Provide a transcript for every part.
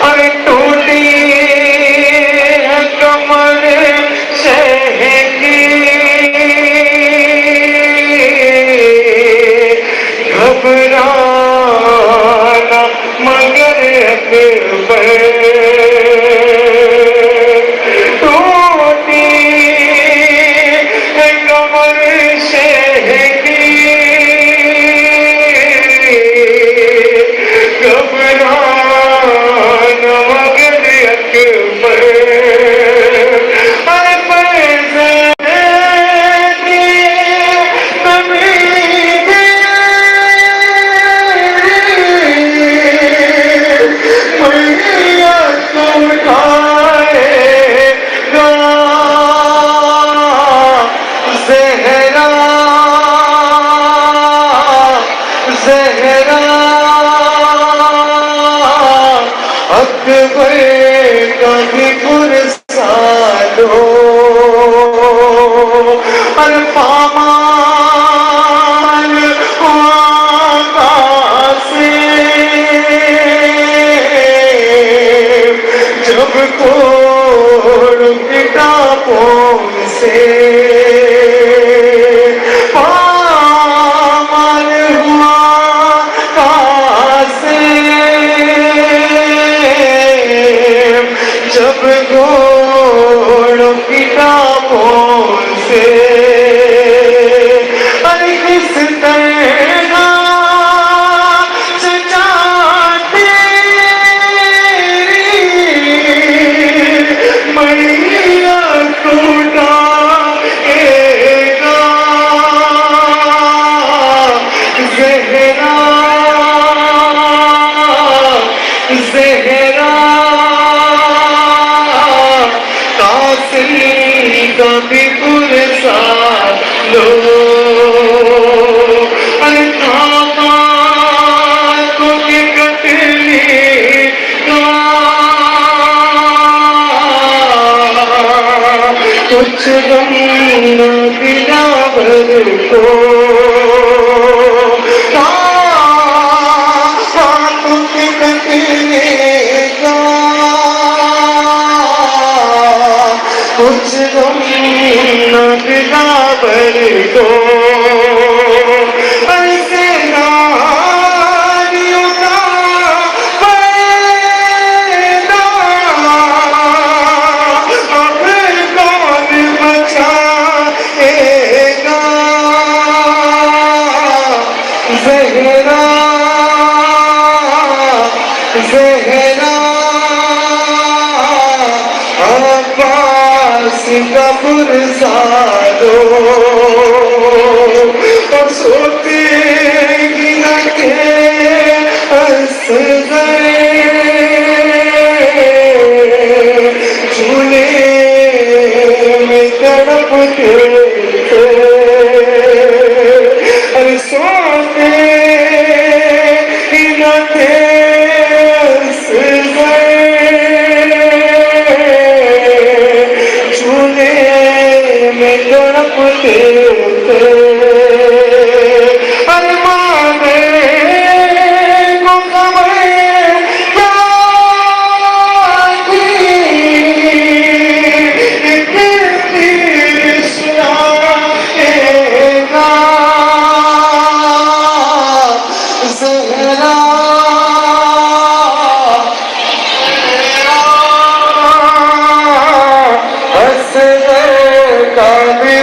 अरे टूटी है कमर शह की, घबराना मगर अकबर, टूटी है कमर शह की, घबराना मगर अकबर, अरे अकबर कभी पुरसा दो, अरे पामान आका से जब कोड़ किताबों से पामान हुआ कासे, जब घोड़ों की टापों से, अरे किस तरह सजाते मैया टूटाएगा ज़हरा, ज़हरा कभी पुरसा लो, अरे थामा को कटली कुछ गम न दिलावर को, कुछ गम न दिलावर को, ऐसे नारियों का पैदा अब कौन बचाएगा, ज़हरा, ज़हरा का पुरसा दो, और सोते गिना के हंस गए झूले में तड़पते थे, अरे सोते गिना के हंस गए में तड़पते थे, अरे माने को खबर क्या थी, कितनी सुनाएगा ज़हरा, हंस का भी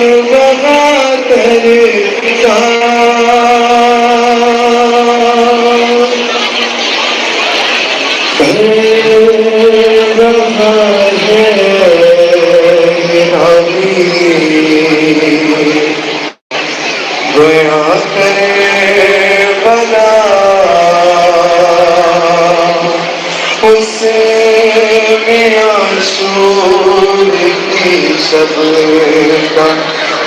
बहा करता रहा है बया करे भला उसमें आंसू की सबका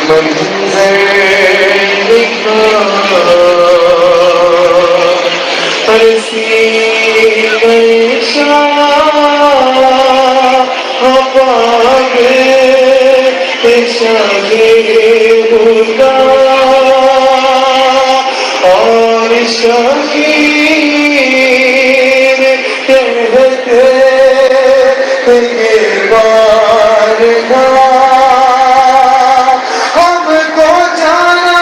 मंजर दिखा और शहीद कहते ये बार हमको जाना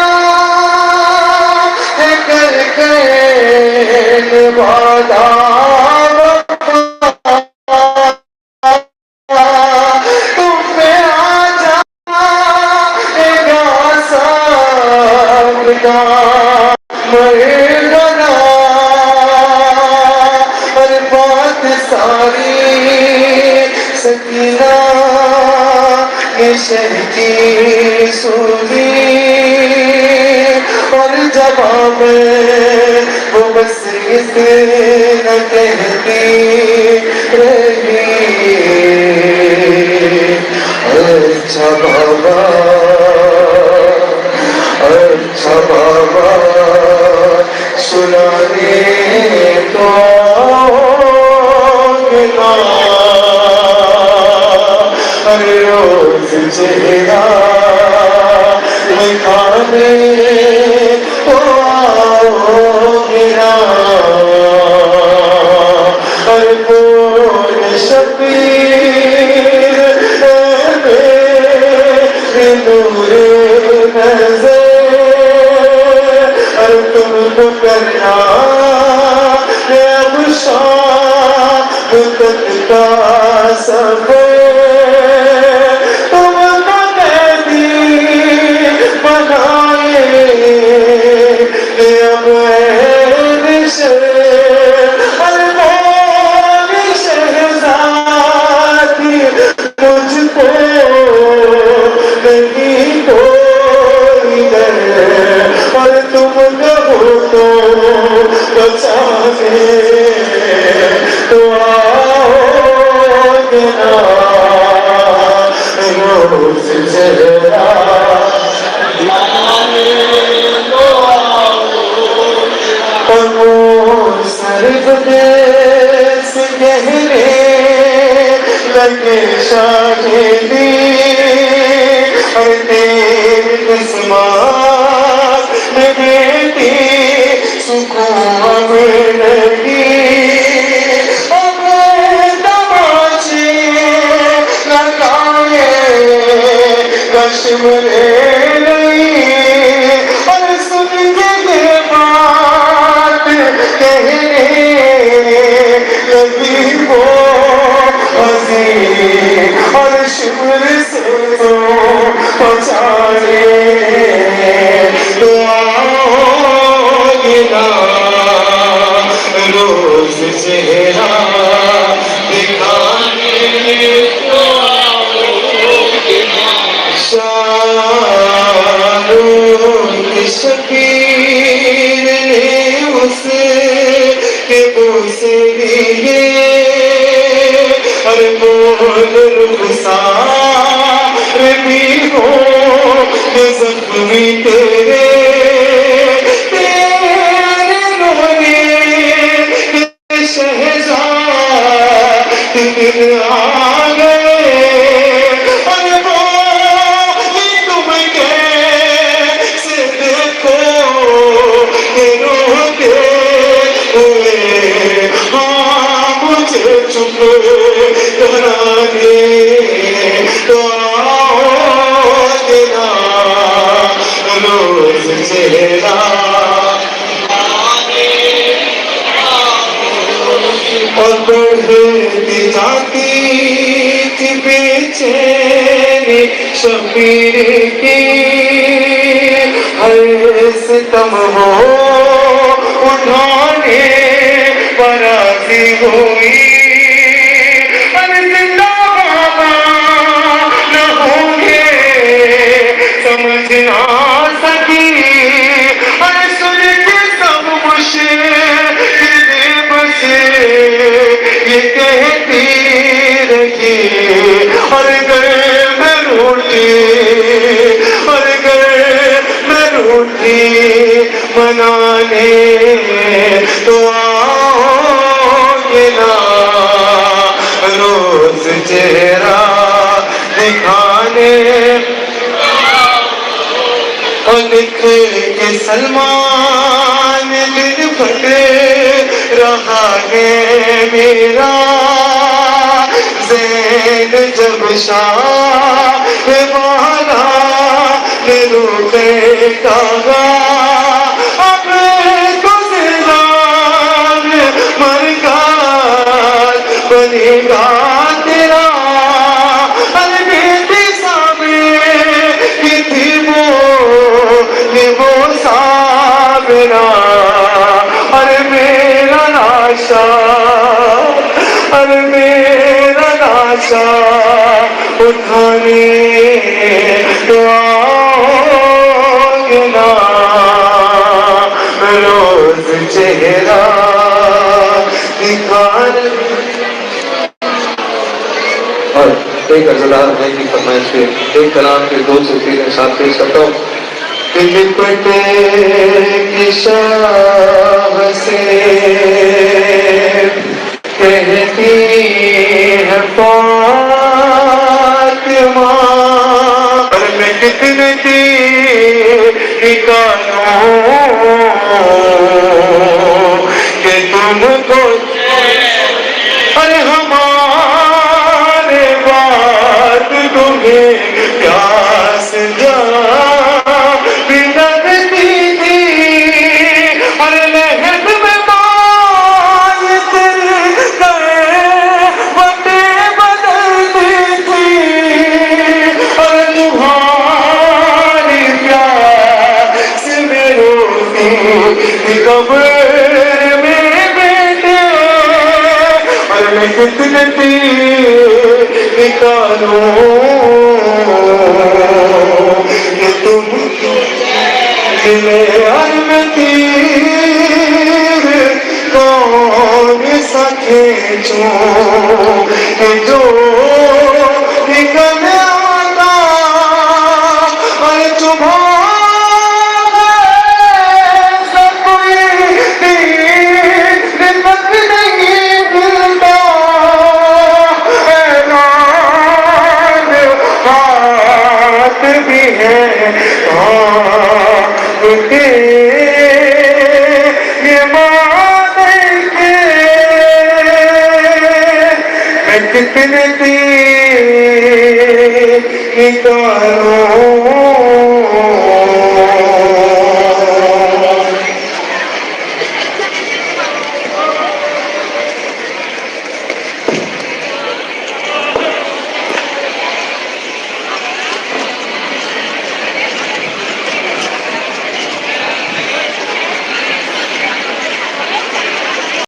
है कर वादा सकीना ये शहदी सूरी और जवाब वो बस इतना कहती रही अच्छा बाबा सुनाने तो रोज चेहरा दिखाने तो मेरा हर बोल शबीर नूर नजर और तुमको करना अब शाम तक का सफर तो आओगे ना रोज चेहरा और वो सर्द देश गहरे लगे शाहिदी और तेरी किस्मत में बेटी सुकून लगी अब तमाचे लगाए कश्मीरे नहीं और सुन ये बात कहने लगी वो हंसी और शिमर से तो पहुँचाने रोज चेहरा दिखाने को शाहरुख शकीर ने उसके बोसे लिए हर बोल रुखसार भी हो जख्मी तेरे आ गए और वो तुम कैसे देखो ये रोते हुए हाँ मुझे चुप कराने तो आओगे ना रोज चेहरा और बढ़ती जाती थी बेचैनी शबीर की हर सितम हो उठाने पर राजी हुई। अरे जिंदा बाबा न होंगे समझ ना सकी। अरे सुन के सब मुश्किलें बसे ये कहती रही। और घर में रोटी और घर में रोटी बनाने तो आओगे ना रोज चेहरा दिखाने। और लिख के सलमान दिल फटे रहा है मेरा। ज़ैन जब शाह वाला ने रोके कहा अब तो ज़िंदान मरकाज बनेगा तेरा। अरे बेटी सामने की थी वो सामना। अरे मेरा नाशा अरे मेरा नाशा उठाने तो आओगे ना रोज चेहरा दिखाने। और एक गजलदार है कि फरमाइश पे एक कलाम के 2 से 3 साथ पेश करता हूँ। लिपटे की शाह से कहती है फातिमा। और मैं कितने निकालूं कि तुमको। अरे हमारे बात तुम्हें प्यास जा बिना दी थी। अरे लहद में माए तेरे गए बटे बदलती थी। और तुम्हारी प्यास में रोती कब्र में बेटे। और मैं कितने निकालूं कि तुम मिले। और मैं तीर कौन सा खींचूं कि जो निकल आता। और तुम्हारे ऐसा कोई हिम्मत नहीं मिलता। हाथ भी है के ये माने के मैं कितने निकालूं